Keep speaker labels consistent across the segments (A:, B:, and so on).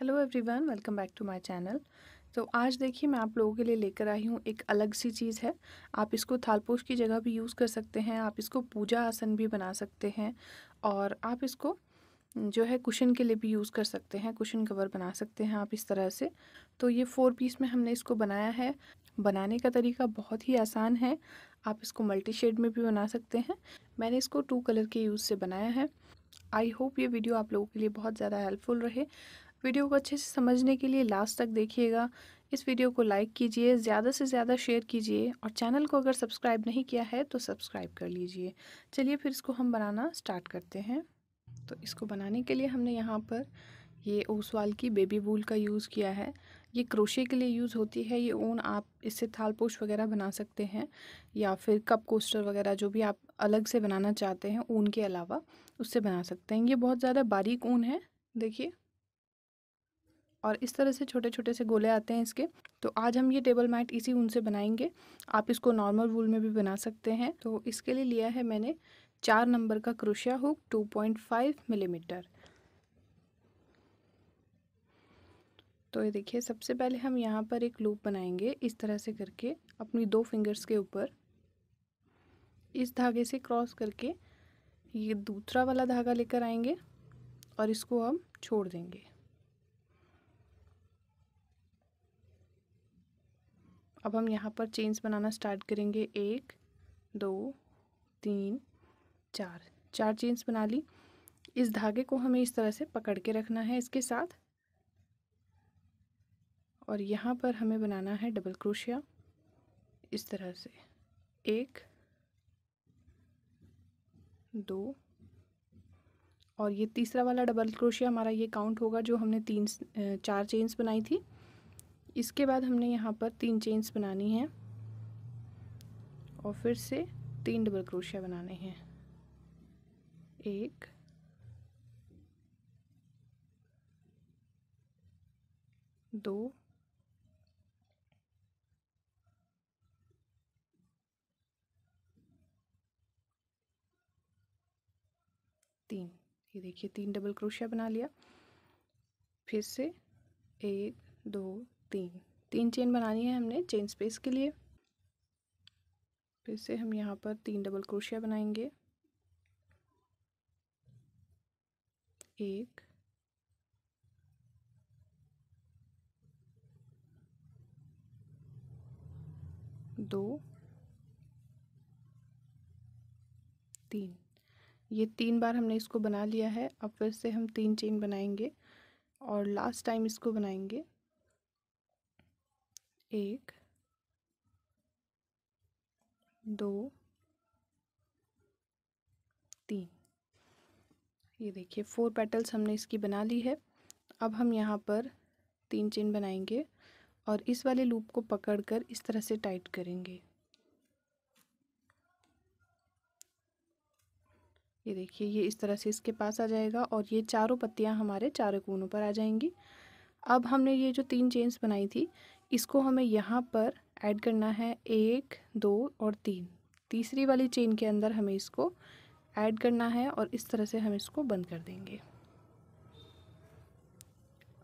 A: Hello everyone, welcome back to my channel. तो आज देखिए मैं आप लोगों के लिए लेकर आई हूँ एक अलग सी चीज़ है। आप इसको थालपोश की जगह भी यूज़ कर सकते हैं, आप इसको पूजा आसन भी बना सकते हैं और आप इसको जो है कुशन के लिए भी यूज़ कर सकते हैं, कुशन कवर बना सकते हैं आप इस तरह से। तो ये 4 पीस में हमने इसको बनाया है। बनाने का तरीका बहुत ही आसान है, आप इसको मल्टी शेड में भी बना सकते हैं। मैंने इसको 2 कलर के यूज़ से बनाया है। आई होप ये वीडियो आप लोगों के लिए बहुत ज़्यादा हेल्पफुल रहे। वीडियो को अच्छे से समझने के लिए लास्ट तक देखिएगा। इस वीडियो को लाइक कीजिए, ज़्यादा से ज़्यादा शेयर कीजिए और चैनल को अगर सब्सक्राइब नहीं किया है तो सब्सक्राइब कर लीजिए। चलिए फिर इसको हम बनाना स्टार्ट करते हैं। तो इसको बनाने के लिए हमने यहाँ पर ये ओसवाल की बेबी वूल का यूज़ किया है। ये क्रोशे के लिए यूज़ होती है ये ऊन। आप इससे थालपोश वगैरह बना सकते हैं या फिर कप कोस्टर वगैरह जो भी आप अलग से बनाना चाहते हैं ऊन के अलावा उससे बना सकते हैं। ये बहुत ज़्यादा बारीक ऊन है, देखिए, और इस तरह से छोटे छोटे से गोले आते हैं इसके। तो आज हम ये टेबल मैट इसी ऊन से बनाएंगे। आप इसको नॉर्मल वूल में भी बना सकते हैं। तो इसके लिए लिया है मैंने 4 नंबर का क्रोशिया हुक 2.5 मिलीमीटर। तो ये देखिए, सबसे पहले हम यहाँ पर एक लूप बनाएंगे इस तरह से करके अपनी 2 फिंगर्स के ऊपर इस धागे से क्रॉस करके ये दूसरा वाला धागा लेकर आएंगे और इसको हम छोड़ देंगे। अब हम यहाँ पर चेन्स बनाना स्टार्ट करेंगे। 1 2 3 4 4 चेन्स बना ली। इस धागे को हमें इस तरह से पकड़ के रखना है इसके साथ और यहाँ पर हमें बनाना है डबल क्रोशिया इस तरह से। 1 2 और ये तीसरा वाला डबल क्रोशिया हमारा ये काउंट होगा जो हमने 4 चेन्स बनाई थी। इसके बाद हमने यहाँ पर 3 चेन्स बनानी है और फिर से 3 डबल क्रोशिया बनाने हैं। 1 2 3। ये देखिए 3 डबल क्रोशिया बना लिया। फिर से 1 2 3 चेन बनानी है हमने चेन स्पेस के लिए। फिर से हम यहाँ पर 3 डबल क्रोशिया बनाएंगे। 1 2 3। ये 3 बार हमने इसको बना लिया है। अब फिर से हम 3 चेन बनाएंगे और लास्ट टाइम इसको बनाएंगे। 1 2 3। ये देखिए 4 पेटल्स हमने इसकी बना ली है। अब हम यहाँ पर 3 चेन बनाएंगे और इस वाले लूप को पकड़कर इस तरह से टाइट करेंगे। ये देखिए ये इस तरह से इसके पास आ जाएगा और ये चारों पत्तियां हमारे चारों कोनों पर आ जाएंगी। अब हमने ये जो 3 चेन्स बनाई थी इसको हमें यहाँ पर ऐड करना है। 1 2 और 3। तीसरी वाली चेन के अंदर हमें इसको ऐड करना है और इस तरह से हम इसको बंद कर देंगे।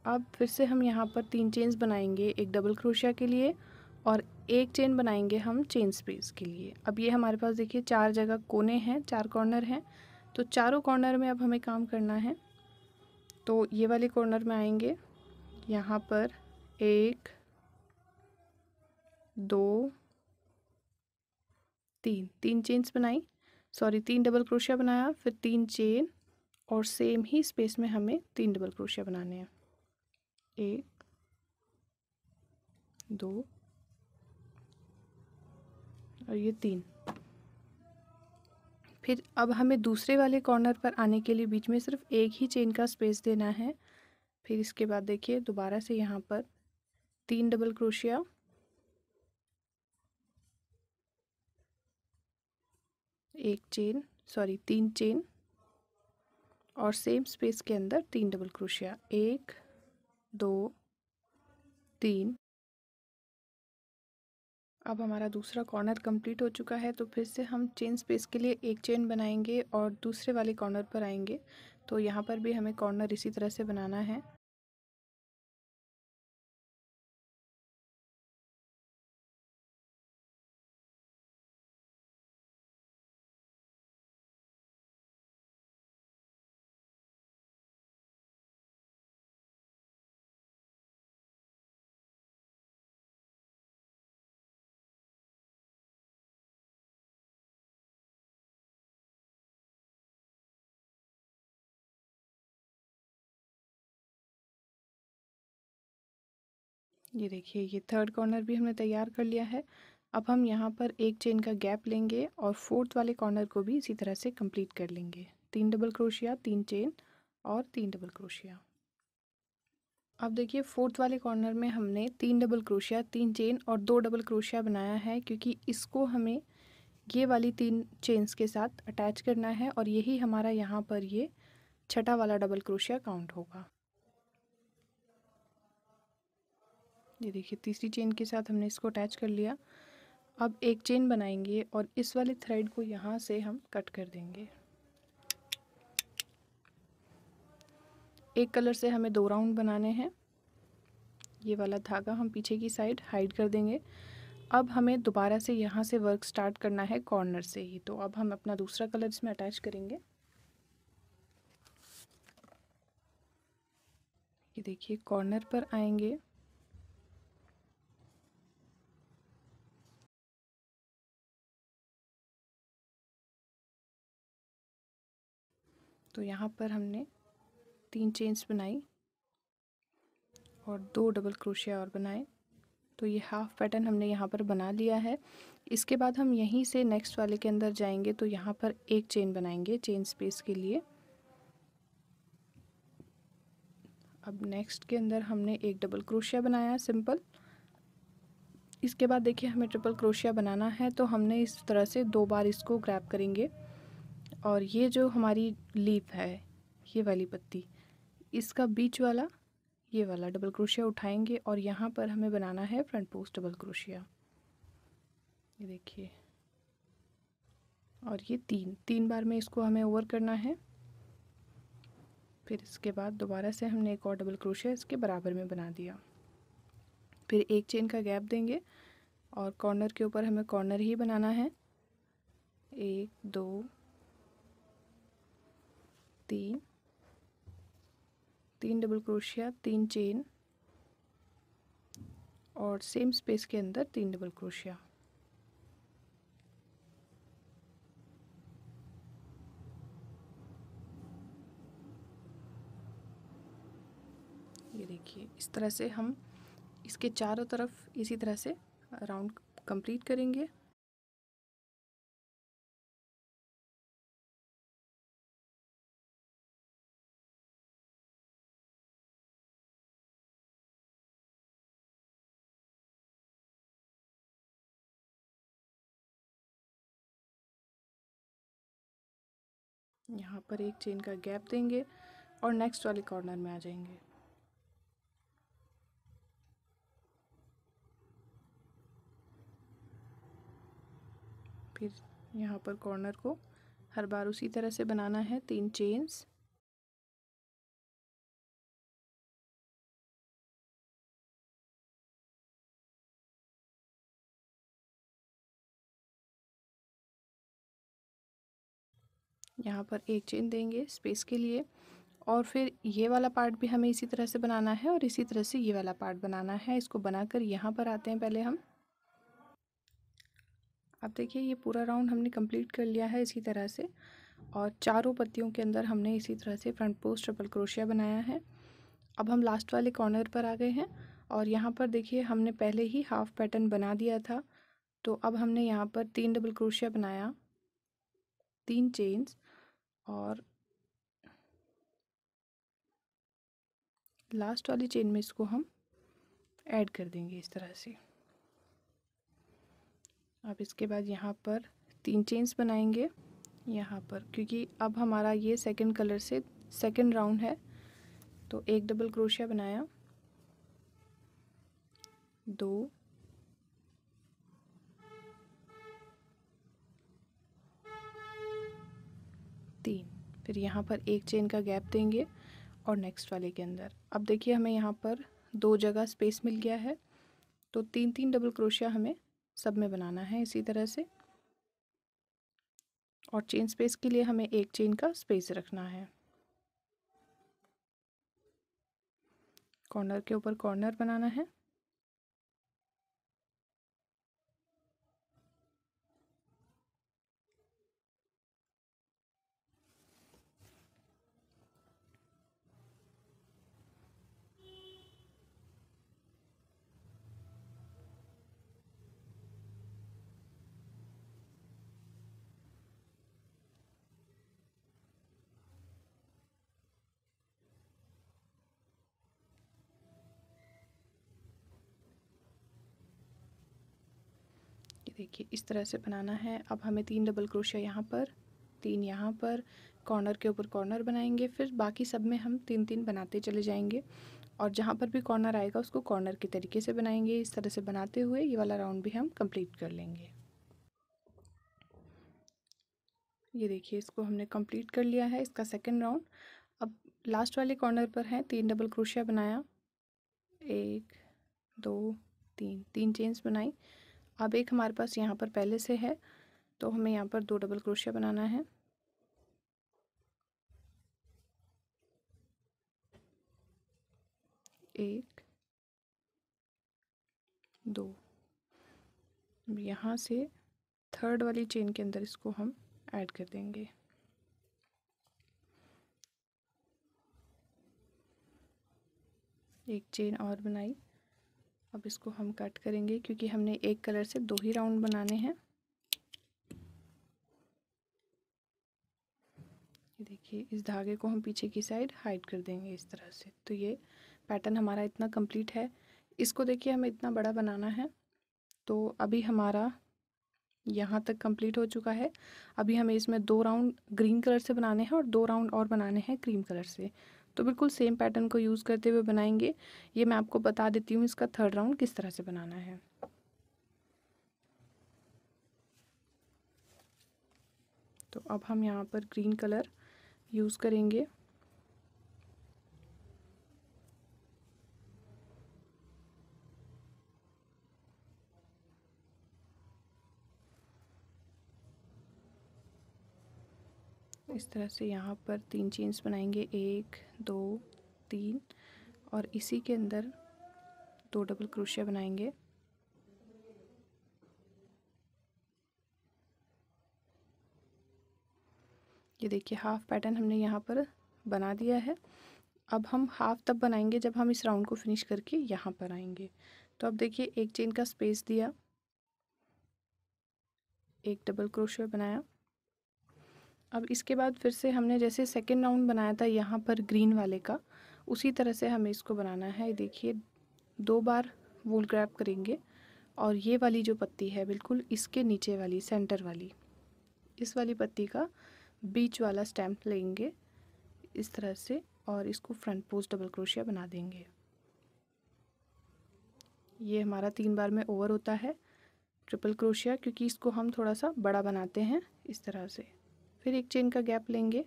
A: अब फिर से हम यहाँ पर 3 चेन्स बनाएंगे एक डबल क्रोशिया के लिए और एक चेन बनाएंगे हम चेन स्पेस के लिए। अब ये हमारे पास देखिए 4 जगह कोने हैं, 4 कॉर्नर हैं। तो चारों कॉर्नर में अब हमें काम करना है। तो ये वाले कॉर्नर में आएंगे, यहाँ पर 1 2 3 चेन्स बनाई, सॉरी 3 डबल क्रोशिया बनाया, फिर 3 चेन और सेम ही स्पेस में हमें 3 डबल क्रोशिया बनाने हैं। 1 2 और ये 3। फिर अब हमें दूसरे वाले कॉर्नर पर आने के लिए बीच में सिर्फ एक ही चेन का स्पेस देना है। फिर इसके बाद देखिए दोबारा से यहाँ पर 3 डबल क्रोशिया, एक चेन, सॉरी 3 चेन और सेम स्पेस के अंदर 3 डबल क्रोशिया। 1 2 3। अब हमारा दूसरा कॉर्नर कंप्लीट हो चुका है। तो फिर से हम चेन स्पेस के लिए एक चेन बनाएंगे और दूसरे वाले कॉर्नर पर आएंगे। तो यहाँ पर भी हमें कॉर्नर इसी तरह से बनाना है। ये देखिए, ये थर्ड कॉर्नर भी हमने तैयार कर लिया है। अब हम यहाँ पर एक चेन का गैप लेंगे और फोर्थ वाले कॉर्नर को भी इसी तरह से कंप्लीट कर लेंगे। 3 डबल क्रोशिया, 3 चेन और 3 डबल क्रोशिया। अब देखिए, फोर्थ वाले कॉर्नर में हमने 3 डबल क्रोशिया, 3 चेन और 2 डबल क्रोशिया बनाया है, क्योंकि इसको हमें ये वाली 3 चेन्स के साथ अटैच करना है और यही हमारा यहाँ पर ये छठा वाला डबल क्रोशिया काउंट होगा। ये देखिए, तीसरी चेन के साथ हमने इसको अटैच कर लिया। अब एक चेन बनाएंगे और इस वाले थ्रेड को यहाँ से हम कट कर देंगे। एक कलर से हमें 2 राउंड बनाने हैं। ये वाला धागा हम पीछे की साइड हाइड कर देंगे। अब हमें दोबारा से यहाँ से वर्क स्टार्ट करना है कॉर्नर से ही। तो अब हम अपना दूसरा कलर इसमें अटैच करेंगे। ये देखिए, कॉर्नर पर आएंगे, तो यहाँ पर हमने 3 चेन्स बनाई और 2 डबल क्रोशिया और बनाए। तो ये हाफ पैटर्न हमने यहाँ पर बना लिया है। इसके बाद हम यहीं से नेक्स्ट वाले के अंदर जाएंगे, तो यहाँ पर एक चेन बनाएंगे चेन स्पेस के लिए। अब नेक्स्ट के अंदर हमने एक डबल क्रोशिया बनाया सिंपल। इसके बाद देखिए, हमें ट्रिपल क्रोशिया बनाना है, तो हमने इस तरह से 2 बार इसको ग्रैब करेंगे और ये जो हमारी लीफ है, ये वाली पत्ती, इसका बीच वाला ये वाला डबल क्रोशिया उठाएंगे और यहाँ पर हमें बनाना है फ्रंट पोस्ट डबल क्रोशिया। ये देखिए, और ये 3 बार में इसको हमें ओवर करना है। फिर इसके बाद दोबारा से हमने एक और डबल क्रोशिया इसके बराबर में बना दिया। फिर एक चेन का गैप देंगे और कॉर्नर के ऊपर हमें कॉर्नर ही बनाना है। 1 2 3 3 डबल क्रोशिया, 3 चेन और सेम स्पेस के अंदर 3 डबल क्रोशिया। ये देखिए, इस तरह से हम इसके चारों तरफ इसी तरह से राउंड कंप्लीट करेंगे। यहाँ पर एक चेन का गैप देंगे और नेक्स्ट वाले कॉर्नर में आ जाएंगे। फिर यहाँ पर कॉर्नर को हर बार उसी तरह से बनाना है, 3 चेन्स। यहाँ पर एक चेन देंगे स्पेस के लिए और फिर ये वाला पार्ट भी हमें इसी तरह से बनाना है और इसी तरह से ये वाला पार्ट बनाना है। इसको बनाकर यहाँ पर आते हैं पहले हम। अब देखिए, ये पूरा राउंड हमने कंप्लीट कर लिया है इसी तरह से और चारों पत्तियों के अंदर हमने इसी तरह से फ्रंट पोस्ट ट्रिपल क्रोशिया बनाया है। अब हम लास्ट वाले कॉर्नर पर आ गए हैं और यहाँ पर देखिए, हमने पहले ही हाफ पैटर्न बना दिया था। तो अब हमने यहाँ पर 3 डबल क्रोशिया बनाया, 3 चेन्स और लास्ट वाली चेन में इसको हम ऐड कर देंगे इस तरह से। अब इसके बाद यहाँ पर 3 चेन्स बनाएंगे यहाँ पर, क्योंकि अब हमारा ये सेकंड कलर से सेकंड राउंड है। तो एक डबल क्रोशिया बनाया, 2 3, फिर यहाँ पर एक चेन का गैप देंगे और नेक्स्ट वाले के अंदर। अब देखिए, हमें यहाँ पर 2 जगह स्पेस मिल गया है, तो 3 डबल क्रोशिया हमें सब में बनाना है इसी तरह से और चेन स्पेस के लिए हमें एक चेन का स्पेस रखना है। कॉर्नर के ऊपर कॉर्नर बनाना है। देखिए इस तरह से बनाना है। अब हमें 3 डबल क्रोशिया यहाँ पर, 3 यहाँ पर, कॉर्नर के ऊपर कॉर्नर बनाएंगे। फिर बाकी सब में हम 3-3 बनाते चले जाएंगे और जहाँ पर भी कॉर्नर आएगा उसको कॉर्नर के तरीके से बनाएंगे। इस तरह से बनाते हुए ये वाला राउंड भी हम कंप्लीट कर लेंगे। ये देखिए इसको हमने कंप्लीट कर लिया है, इसका सेकंड राउंड। अब लास्ट वाले कॉर्नर पर है 3 डबल क्रोशिया बनाया, 1 2 3, 3 चेन्स बनाई। अब एक हमारे पास यहाँ पर पहले से है तो हमें यहाँ पर 2 डबल क्रोशिया बनाना है। 1 2, यहाँ से थर्ड वाली चेन के अंदर इसको हम ऐड कर देंगे। एक चेन और बनाई। अब इसको हम कट करेंगे क्योंकि हमने एक कलर से 2 ही राउंड बनाने हैं। ये देखिए इस धागे को हम पीछे की साइड हाइड कर देंगे इस तरह से। तो ये पैटर्न हमारा इतना कंप्लीट है। इसको देखिए हमें इतना बड़ा बनाना है। तो अभी हमारा यहाँ तक कंप्लीट हो चुका है। अभी हमें इसमें 2 राउंड ग्रीन कलर से बनाने हैं और 2 राउंड और बनाने हैं क्रीम कलर से। तो बिल्कुल सेम पैटर्न को यूज़ करते हुए बनाएंगे। ये मैं आपको बता देती हूँ इसका थर्ड राउंड किस तरह से बनाना है। तो अब हम यहाँ पर ग्रीन कलर यूज़ करेंगे। इस तरह से यहाँ पर 3 चेन्स बनाएंगे, 1 2 3 और इसी के अंदर 2 डबल क्रोशिया बनाएंगे। ये देखिए हाफ पैटर्न हमने यहाँ पर बना दिया है। अब हम हाफ तब बनाएंगे जब हम इस राउंड को फिनिश करके यहाँ पर आएंगे। तो अब देखिए एक चेन का स्पेस दिया, एक डबल क्रोशिया बनाया। अब इसके बाद फिर से हमने जैसे सेकेंड राउंड बनाया था यहाँ पर ग्रीन वाले का, उसी तरह से हमें इसको बनाना है। देखिए 2 बार वूल ग्रैब करेंगे और ये वाली जो पत्ती है बिल्कुल इसके नीचे वाली सेंटर वाली, इस वाली पत्ती का बीच वाला स्टैम्प लेंगे इस तरह से और इसको फ्रंट पोस्ट डबल क्रोशिया बना देंगे। ये हमारा 3 बार में ओवर होता है ट्रिपल क्रोशिया, क्योंकि इसको हम थोड़ा सा बड़ा बनाते हैं इस तरह से। फिर एक चेन का गैप लेंगे,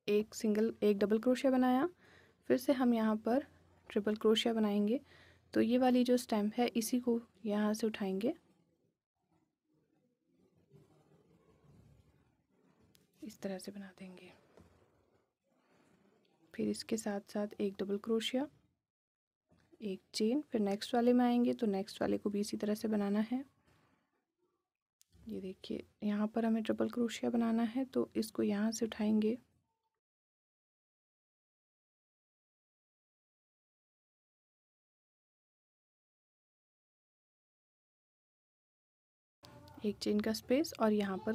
A: एक डबल क्रोशिया बनाया। फिर से हम यहाँ पर ट्रिपल क्रोशिया बनाएंगे। तो ये वाली जो स्टैम्प है इसी को यहाँ से उठाएंगे, इस तरह से बना देंगे। फिर इसके साथ साथ एक डबल क्रोशिया, एक चेन। फिर नेक्स्ट वाले में आएंगे तो नेक्स्ट वाले को भी इसी तरह से बनाना है। ये देखिए यहाँ पर हमें ट्रिपल क्रोशिया बनाना है तो इसको यहाँ से उठाएंगे, एक चेन का स्पेस और यहाँ पर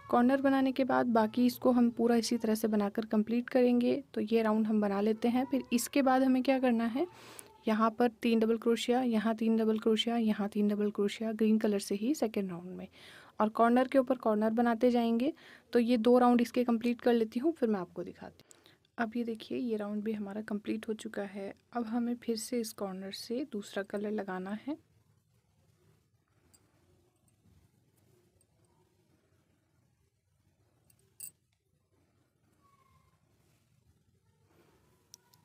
A: कॉर्नर बनाने के बाद बाकी इसको हम पूरा इसी तरह से बनाकर कंप्लीट करेंगे। तो ये राउंड हम बना लेते हैं। फिर इसके बाद हमें क्या करना है, यहाँ पर 3 डबल क्रोशिया, यहाँ 3 डबल क्रोशिया, यहाँ 3 डबल क्रोशिया ग्रीन कलर से ही सेकेंड राउंड में, और कॉर्नर के ऊपर कॉर्नर बनाते जाएंगे। तो ये 2 राउंड इसके कंप्लीट कर लेती हूँ, फिर मैं आपको दिखाती हूँ। अब ये देखिए ये राउंड भी हमारा कंप्लीट हो चुका है। अब हमें फिर से इस कॉर्नर से दूसरा कलर लगाना है।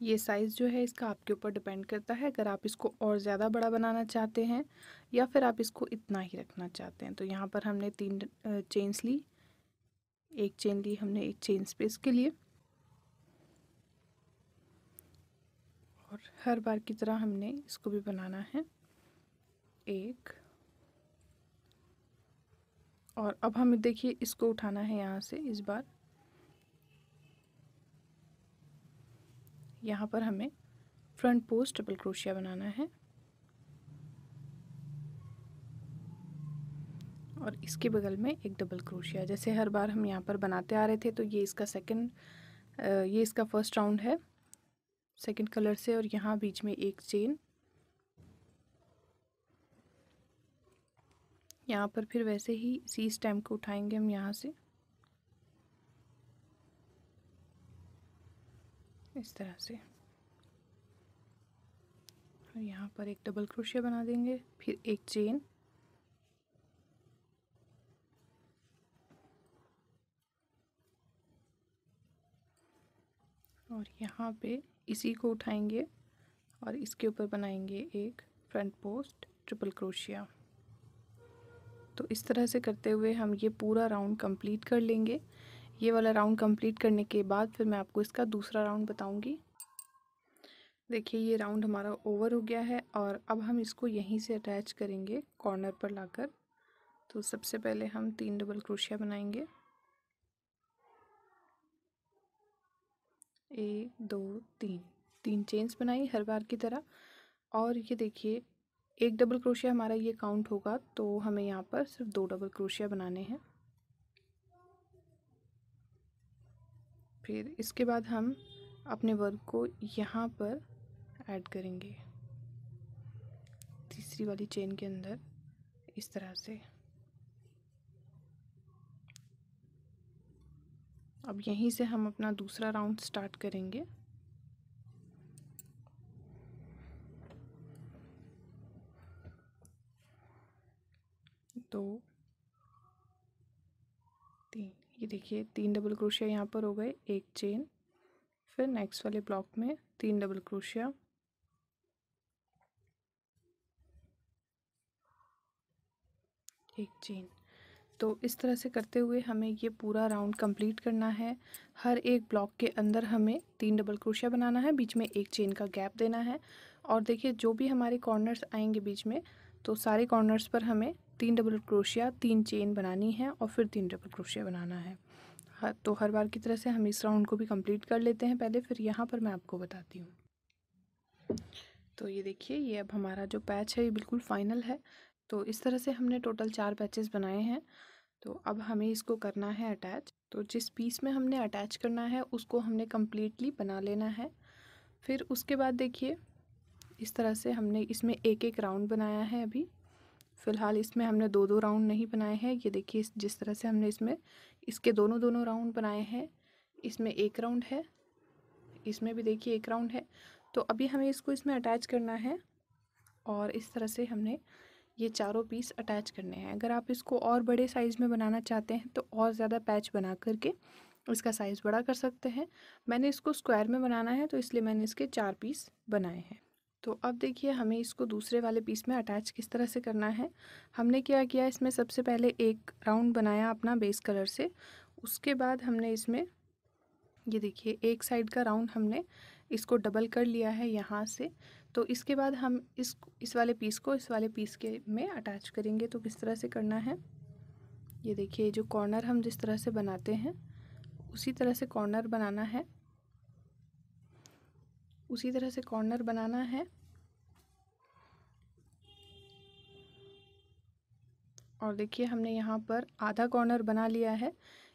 A: ये साइज़ जो है इसका आपके ऊपर डिपेंड करता है। अगर आप इसको और ज़्यादा बड़ा बनाना चाहते हैं या फिर आप इसको इतना ही रखना चाहते हैं। तो यहाँ पर हमने 3 चेन्स ली, एक चेन ली हमने एक चेन स्पेस के लिए, और हर बार की तरह हमने इसको भी बनाना है एक। और अब हमें देखिए इसको उठाना है यहाँ से। इस बार यहाँ पर हमें फ्रंट पोस्ट डबल क्रोशिया बनाना है और इसके बगल में एक डबल क्रोशिया, जैसे हर बार हम यहाँ पर बनाते आ रहे थे। तो ये इसका फर्स्ट राउंड है सेकंड कलर से, और यहाँ बीच में एक चेन, यहाँ पर फिर वैसे ही इसी स्टेम को उठाएंगे हम यहाँ से इस तरह से, और यहाँ पर एक डबल क्रोशिया बना देंगे, फिर एक चेन, और यहाँ पे इसी को उठाएंगे और इसके ऊपर बनाएंगे एक फ्रंट पोस्ट ट्रिपल क्रोशिया। तो इस तरह से करते हुए हम ये पूरा राउंड कंप्लीट कर लेंगे। ये वाला राउंड कंप्लीट करने के बाद फिर मैं आपको इसका दूसरा राउंड बताऊंगी। देखिए ये राउंड हमारा ओवर हो गया है और अब हम इसको यहीं से अटैच करेंगे कॉर्नर पर लाकर। तो सबसे पहले हम 3 डबल क्रोशिया बनाएंगे, 1 2 3 चेन्स बनाई हर बार की तरह। और ये देखिए एक डबल क्रोशिया हमारा ये काउंट होगा, तो हमें यहाँ पर सिर्फ 2 डबल क्रोशिया बनाने हैं। फिर इसके बाद हम अपने वर्क को यहाँ पर ऐड करेंगे तीसरी वाली चेन के अंदर इस तरह से। अब यहीं से हम अपना दूसरा राउंड स्टार्ट करेंगे। दो, तीन, ये देखिए 3 डबल क्रोशिया यहाँ पर हो गए, एक चेन, फिर नेक्स्ट वाले ब्लॉक में 3 डबल क्रोशिया, एक चेन। तो इस तरह से करते हुए हमें ये पूरा राउंड कंप्लीट करना है। हर एक ब्लॉक के अंदर हमें 3 डबल क्रोशिया बनाना है, बीच में एक चेन का गैप देना है। और देखिए जो भी हमारे कॉर्नर्स आएंगे बीच में, तो सारे कॉर्नर्स पर हमें 3 डबल क्रोशिया 3 चेन बनानी है और फिर 3 डबल क्रोशिया बनाना है। तो हर बार की तरह से हम इस राउंड को भी कंप्लीट कर लेते हैं पहले, फिर यहाँ पर मैं आपको बताती हूँ। तो ये देखिए ये अब हमारा जो पैच है ये बिल्कुल फाइनल है। तो इस तरह से हमने टोटल 4 पैचेस बनाए हैं। तो अब हमें इसको करना है अटैच। तो जिस पीस में हमने अटैच करना है उसको हमने कम्प्लीटली बना लेना है। फिर उसके बाद देखिए इस तरह से हमने इसमें एक एक राउंड बनाया है। अभी फ़िलहाल इसमें हमने 2-2 राउंड नहीं बनाए हैं। ये देखिए जिस तरह से हमने इसमें इसके दोनों राउंड बनाए हैं। इसमें एक राउंड है, इसमें भी देखिए एक राउंड है। तो अभी हमें इसको इसमें अटैच करना है और इस तरह से हमने ये चारों पीस अटैच करने हैं। अगर आप इसको और बड़े साइज़ में बनाना चाहते हैं तो और ज़्यादा पैच बना करके इसका साइज़ बड़ा कर सकते हैं। मैंने इसको स्क्वायर में बनाना है तो इसलिए मैंने इसके 4 पीस बनाए हैं। तो अब देखिए हमें इसको दूसरे वाले पीस में अटैच किस तरह से करना है। हमने क्या किया, इसमें सबसे पहले एक राउंड बनाया अपना बेस कलर से। उसके बाद हमने इसमें ये देखिए एक साइड का राउंड हमने इसको डबल कर लिया है यहाँ से। तो इसके बाद हम इस वाले पीस को इस वाले पीस के में अटैच करेंगे। तो किस तरह से करना है, ये देखिए जो कॉर्नर हम जिस तरह से बनाते हैं उसी तरह से कॉर्नर बनाना है, उसी तरह से कॉर्नर बनाना है। और देखिए हमने यहाँ पर आधा कॉर्नर बना लिया है।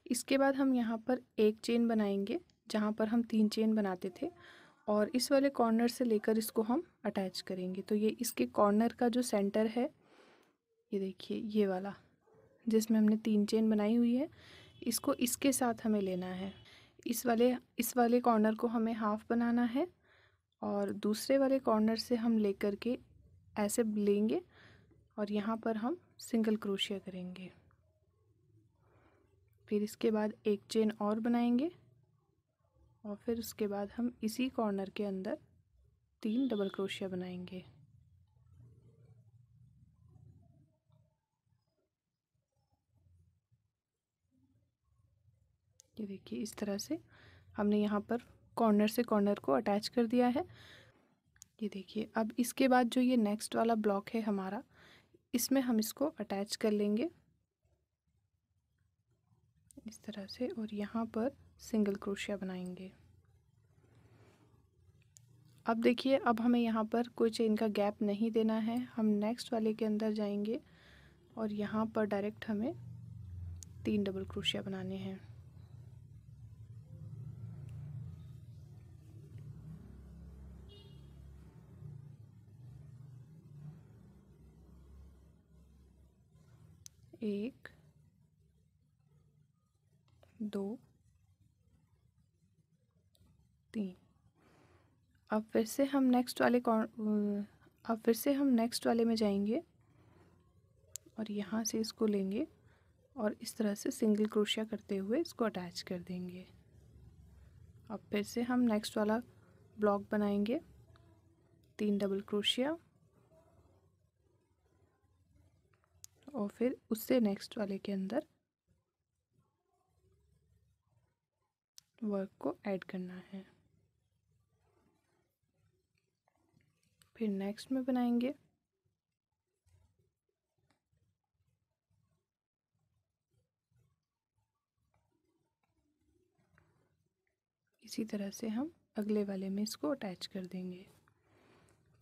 A: इसके बाद हम यहाँ पर एक चेन बनाएंगे जहाँ पर हम 3 चेन बनाते थे, और इस वाले कॉर्नर से लेकर इसको हम अटैच करेंगे। तो ये इसके कॉर्नर का जो सेंटर है, ये देखिए ये वाला जिसमें हमने 3 चेन बनाई हुई है, इसको इसके साथ हमें लेना है। इस वाले कॉर्नर को हमें हाफ बनाना है और दूसरे वाले कॉर्नर से हम लेकर के ऐसे लेंगे और यहाँ पर हम सिंगल क्रोशिया करेंगे। फिर इसके बाद एक चेन और बनाएंगे और फिर उसके बाद हम इसी कॉर्नर के अंदर 3 डबल क्रोशिया बनाएंगे। ये देखिए इस तरह से हमने यहाँ पर कॉर्नर से कॉर्नर को अटैच कर दिया है। ये देखिए अब इसके बाद जो ये नेक्स्ट वाला ब्लॉक है हमारा, इसमें हम इसको अटैच कर लेंगे इस तरह से, और यहाँ पर सिंगल क्रोशिया बनाएंगे। अब देखिए अब हमें यहाँ पर कोई चेन का गैप नहीं देना है। हम नेक्स्ट वाले के अंदर जाएंगे और यहाँ पर डायरेक्ट हमें 3 डबल क्रोशिया बनाने हैं। 1 2 3। अब फिर से हम नेक्स्ट वाले में जाएंगे और यहाँ से इसको लेंगे और इस तरह से सिंगल क्रोशिया करते हुए इसको अटैच कर देंगे। अब फिर से हम नेक्स्ट वाला ब्लॉक बनाएंगे, 3 डबल क्रोशिया और फिर उससे नेक्स्ट वाले के अंदर वर्क को ऐड करना है। फिर नेक्स्ट में बनाएंगे, इसी तरह से हम अगले वाले में इसको अटैच कर देंगे।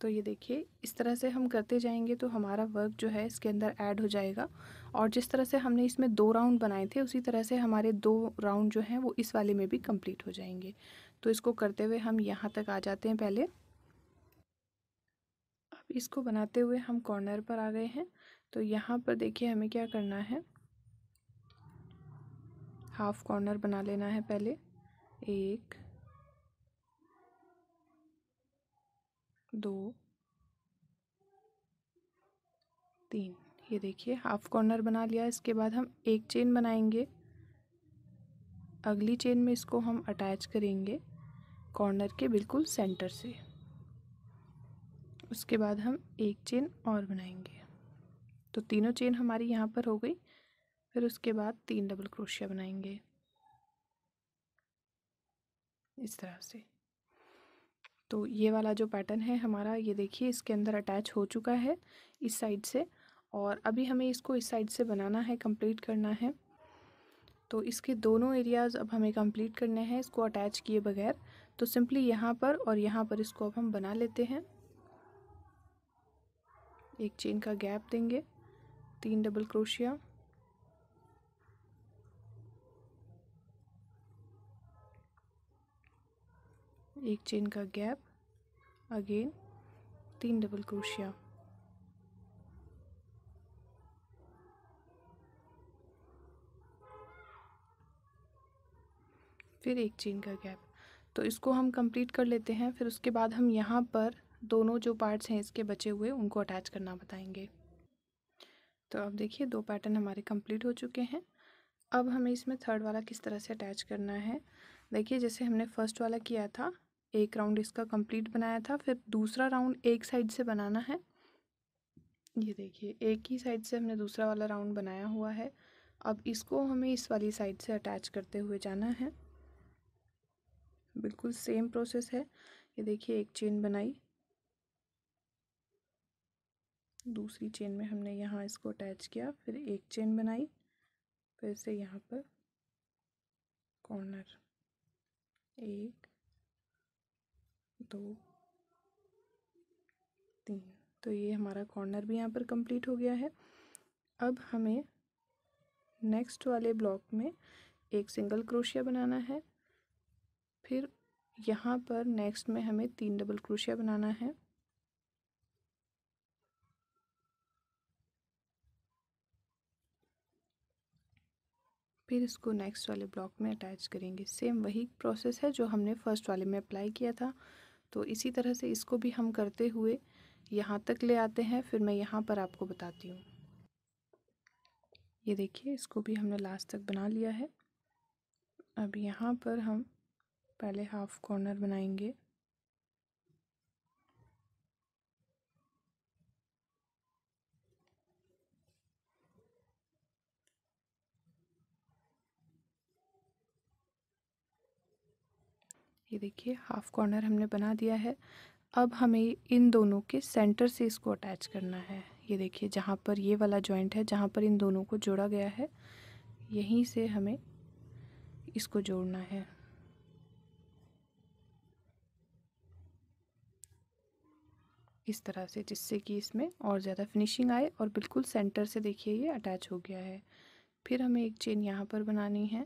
A: तो ये देखिए, इस तरह से हम करते जाएंगे तो हमारा वर्क जो है इसके अंदर ऐड हो जाएगा। और जिस तरह से हमने इसमें 2 राउंड बनाए थे उसी तरह से हमारे 2 राउंड जो हैं वो इस वाले में भी कंप्लीट हो जाएंगे। तो इसको करते हुए हम यहाँ तक आ जाते हैं पहले। अब इसको बनाते हुए हम कॉर्नर पर आ गए हैं। तो यहाँ पर देखिए हमें क्या करना है, हाफ कॉर्नर बना लेना है पहले, 1 2 3। ये देखिए हाफ कॉर्नर बना लिया। इसके बाद हम एक चेन बनाएंगे, अगली चेन में इसको हम अटैच करेंगे कॉर्नर के बिल्कुल सेंटर से। उसके बाद हम एक चेन और बनाएंगे, तो तीनों चेन हमारी यहाँ पर हो गई। फिर उसके बाद 3 डबल क्रोशिया बनाएंगे इस तरह से। तो ये वाला जो पैटर्न है हमारा, ये देखिए इसके अंदर अटैच हो चुका है इस साइड से। और अभी हमें इसको इस साइड से बनाना है, कंप्लीट करना है। तो इसके दोनों एरियाज़ अब हमें कंप्लीट करने हैं इसको अटैच किए बगैर। तो सिंपली यहाँ पर और यहाँ पर इसको अब हम बना लेते हैं। एक चेन का गैप देंगे, 3 डबल क्रोशिया, एक चेन का गैप, अगेन 3 डबल क्रोशिया, फिर एक चेन का गैप। तो इसको हम कंप्लीट कर लेते हैं। फिर उसके बाद हम यहाँ पर दोनों जो पार्ट्स हैं इसके बचे हुए उनको अटैच करना बताएंगे। तो अब देखिए 2 पैटर्न हमारे कंप्लीट हो चुके हैं। अब हमें इसमें थर्ड वाला किस तरह से अटैच करना है। देखिए जैसे हमने फर्स्ट वाला किया था, एक राउंड इसका कंप्लीट बनाया था, फिर दूसरा राउंड एक साइड से बनाना है। ये देखिए एक ही साइड से हमने दूसरा वाला राउंड बनाया हुआ है। अब इसको हमें इस वाली साइड से अटैच करते हुए जाना है। बिल्कुल सेम प्रोसेस है। ये देखिए एक चेन बनाई, दूसरी चेन में हमने यहाँ इसको अटैच किया, फिर एक चेन बनाई, फिर से यहाँ पर कॉर्नर, 1 2 3। तो ये हमारा कॉर्नर भी यहाँ पर कंप्लीट हो गया है। अब हमें नेक्स्ट वाले ब्लॉक में एक सिंगल क्रोशिया बनाना है। फिर यहाँ पर नेक्स्ट में हमें 3 डबल क्रोशिया बनाना है। फिर इसको नेक्स्ट वाले ब्लॉक में अटैच करेंगे। सेम वही प्रोसेस है जो हमने फर्स्ट वाले में अप्लाई किया था। तो इसी तरह से इसको भी हम करते हुए यहाँ तक ले आते हैं। फिर मैं यहाँ पर आपको बताती हूँ। ये देखिए इसको भी हमने लास्ट तक बना लिया है। अब यहाँ पर हम पहले हाफ कॉर्नर बनाएंगे, ये देखिए हाफ कॉर्नर हमने बना दिया है। अब हमें इन दोनों के सेंटर से इसको अटैच करना है। ये देखिए जहाँ पर ये वाला जॉइंट है, जहाँ पर इन दोनों को जोड़ा गया है, यहीं से हमें इसको जोड़ना है। इस तरह से, जिससे कि इसमें और ज़्यादा फिनिशिंग आए और बिल्कुल सेंटर से देखिए ये अटैच हो गया है। फिर हमें एक चेन यहाँ पर बनानी है,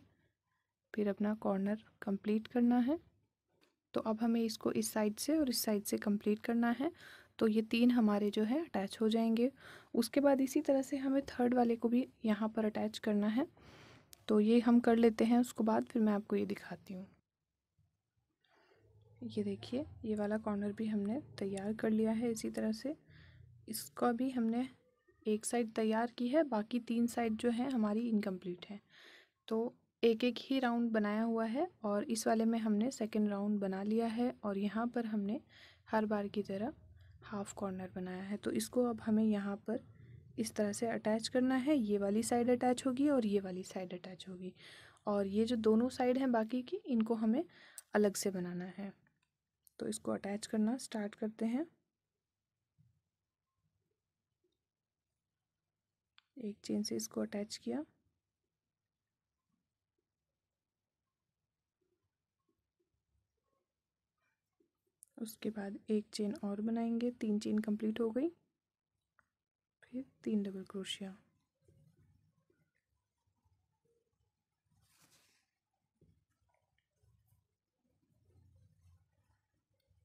A: फिर अपना कॉर्नर कंप्लीट करना है। तो अब हमें इसको इस साइड से और इस साइड से कंप्लीट करना है। तो ये 3 हमारे जो है अटैच हो जाएंगे। उसके बाद इसी तरह से हमें थर्ड वाले को भी यहाँ पर अटैच करना है। तो ये हम कर लेते हैं, उसके बाद फिर मैं आपको ये दिखाती हूँ। ये देखिए, ये वाला कॉर्नर भी हमने तैयार कर लिया है। इसी तरह से इसका भी हमने एक साइड तैयार की है, बाकी 3 साइड जो है हमारी इनकम्प्लीट है। तो एक एक ही राउंड बनाया हुआ है और इस वाले में हमने सेकंड राउंड बना लिया है और यहाँ पर हमने हर बार की तरह हाफ कॉर्नर बनाया है। तो इसको अब हमें यहाँ पर इस तरह से अटैच करना है। ये वाली साइड अटैच होगी और ये वाली साइड अटैच होगी, और ये जो दोनों साइड हैं बाकी की, इनको हमें अलग से बनाना है। तो इसको अटैच करना स्टार्ट करते हैं। एक चेन से इसको अटैच किया, उसके बाद एक चेन और बनाएंगे, 3 चेन कंप्लीट हो गई। फिर 3 डबल क्रोशिया,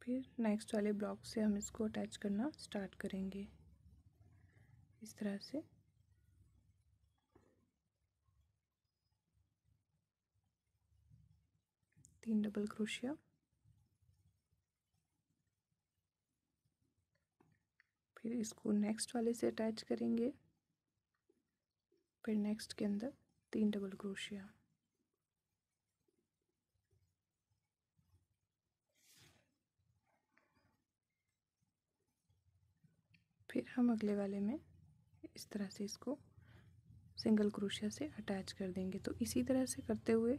A: फिर नेक्स्ट वाले ब्लॉक से हम इसको अटैच करना स्टार्ट करेंगे इस तरह से। तीन डबल क्रोशिया, फिर इसको नेक्स्ट वाले से अटैच करेंगे, फिर नेक्स्ट के अंदर 3 डबल क्रोशिया, फिर हम अगले वाले में इस तरह से इसको सिंगल क्रोशिया से अटैच कर देंगे। तो इसी तरह से करते हुए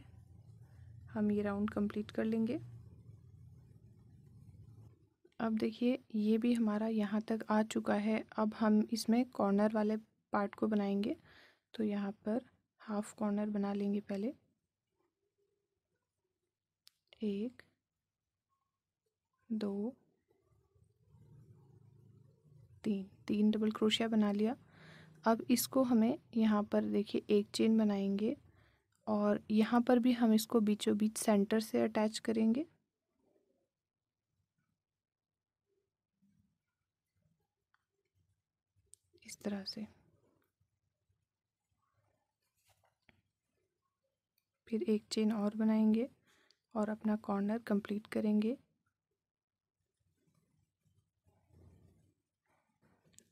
A: हम ये राउंड कंप्लीट कर लेंगे। अब देखिए, ये भी हमारा यहाँ तक आ चुका है। अब हम इसमें कॉर्नर वाले पार्ट को बनाएंगे। तो यहाँ पर हाफ कॉर्नर बना लेंगे पहले, 1 2 3 डबल क्रोशिया बना लिया। अब इसको हमें यहाँ पर देखिए एक चेन बनाएंगे और यहाँ पर भी हम इसको बीचों बीच सेंटर से अटैच करेंगे। इस तरह से फिर एक चेन और बनाएंगे और अपना कॉर्नर कंप्लीट करेंगे।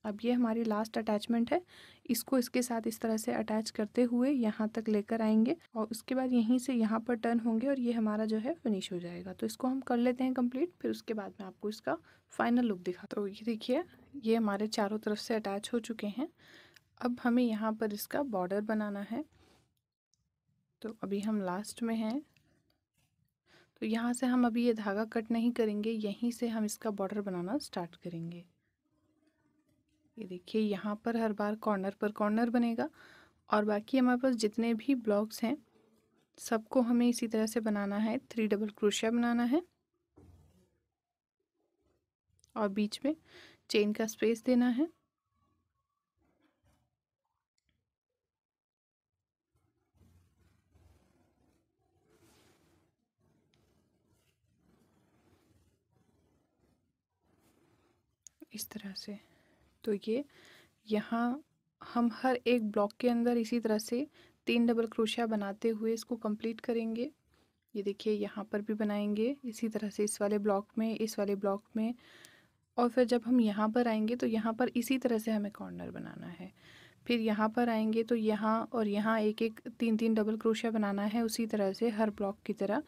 A: अब ये हमारी लास्ट अटैचमेंट है। इसको इसके साथ इस तरह से अटैच करते हुए यहाँ तक लेकर आएंगे और उसके बाद यहीं से यहाँ पर टर्न होंगे और ये हमारा जो है फिनिश हो जाएगा। तो इसको हम कर लेते हैं कंप्लीट, फिर उसके बाद मैं आपको इसका फाइनल लुक दिखा। तो ये देखिए, ये हमारे चारों तरफ से अटैच हो चुके हैं। अब हमें यहाँ पर इसका बॉर्डर बनाना है। तो अभी हम लास्ट में हैं, तो यहाँ से हम अभी ये धागा कट नहीं करेंगे, यहीं से हम इसका बॉर्डर बनाना स्टार्ट करेंगे। ये देखिए, यहाँ पर हर बार कॉर्नर पर कॉर्नर बनेगा और बाकी हमारे पास जितने भी ब्लॉक्स हैं सबको हमें इसी तरह से बनाना है। 3 डबल क्रोशिया बनाना है और बीच में चेन का स्पेस देना है। इस तरह से। तो ये यहाँ हम हर एक ब्लॉक के अंदर इसी तरह से 3 डबल क्रोशिया बनाते हुए इसको कंप्लीट करेंगे। ये देखिए, यहाँ पर भी बनाएंगे इसी तरह से, इस वाले ब्लॉक में, इस वाले ब्लॉक में, और फिर जब हम यहाँ पर आएंगे तो यहाँ पर इसी तरह से हमें कॉर्नर बनाना है। फिर यहाँ पर आएंगे तो यहाँ और यहाँ एक एक 3 डबल क्रोशिया बनाना है उसी तरह से हर ब्लॉक की तरह।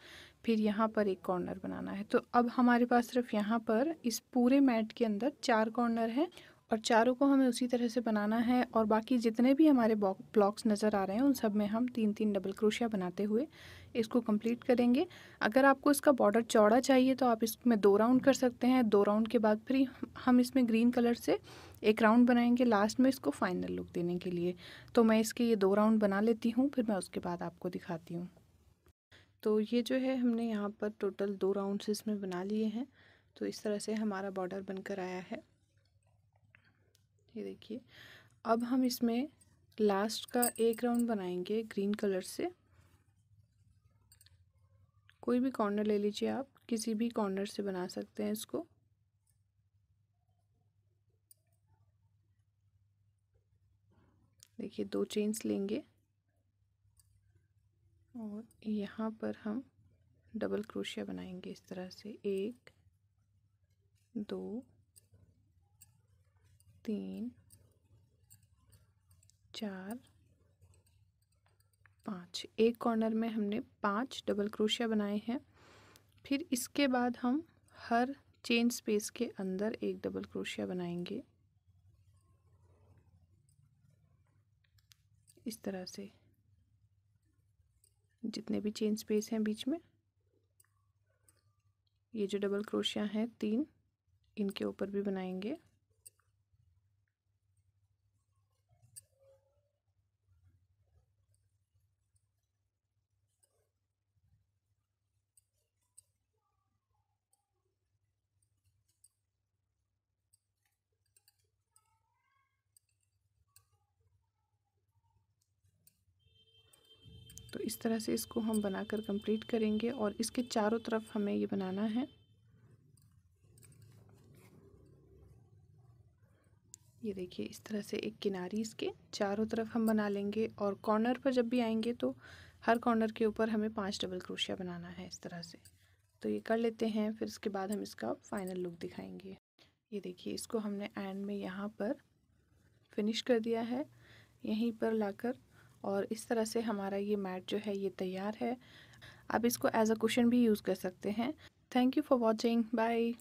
A: फिर यहाँ पर एक कॉर्नर बनाना है। तो अब हमारे पास सिर्फ यहाँ पर इस पूरे मैट के अंदर 4 कॉर्नर हैं और चारों को हमें उसी तरह से बनाना है। और बाकी जितने भी हमारे ब्लॉक्स नज़र आ रहे हैं उन सब में हम 3 डबल क्रोशिया बनाते हुए इसको कंप्लीट करेंगे। अगर आपको इसका बॉर्डर चौड़ा चाहिए तो आप इसमें 2 राउंड कर सकते हैं। 2 राउंड के बाद फिर हम इसमें ग्रीन कलर से एक राउंड बनाएंगे लास्ट में इसको फाइनल लुक देने के लिए। तो मैं इसके ये 2 राउंड बना लेती हूँ, फिर मैं उसके बाद आपको दिखाती हूँ। तो ये जो है हमने यहाँ पर टोटल 2 राउंड्स इसमें बना लिए हैं। तो इस तरह से हमारा बॉर्डर बनकर आया है। ये देखिए, अब हम इसमें लास्ट का एक राउंड बनाएंगे ग्रीन कलर से। कोई भी कॉर्नर ले लीजिए, आप किसी भी कॉर्नर से बना सकते हैं इसको। देखिए 2 चेन्स लेंगे और यहाँ पर हम डबल क्रोशिया बनाएंगे इस तरह से 1 2 3 4 5। एक कॉर्नर में हमने 5 डबल क्रोशिया बनाए हैं। फिर इसके बाद हम हर चेन स्पेस के अंदर एक डबल क्रोशिया बनाएंगे इस तरह से। जितने भी चेन स्पेस हैं बीच में, ये जो डबल क्रोशिया हैं 3, इनके ऊपर भी बनाएंगे। तो इस तरह से इसको हम बनाकर कंप्लीट करेंगे और इसके चारों तरफ हमें ये बनाना है। ये देखिए इस तरह से एक किनारी इसके चारों तरफ हम बना लेंगे और कॉर्नर पर जब भी आएंगे तो हर कॉर्नर के ऊपर हमें 5 डबल क्रोशिया बनाना है इस तरह से। तो ये कर लेते हैं, फिर इसके बाद हम इसका फाइनल लुक दिखाएंगे। ये देखिए इसको हमने एंड में यहाँ पर फिनिश कर दिया है यहीं पर लाकर, और इस तरह से हमारा ये मैट जो है ये तैयार है। आप इसको एज अ कुशन भी यूज़ कर सकते हैं। Thank you for watching, bye.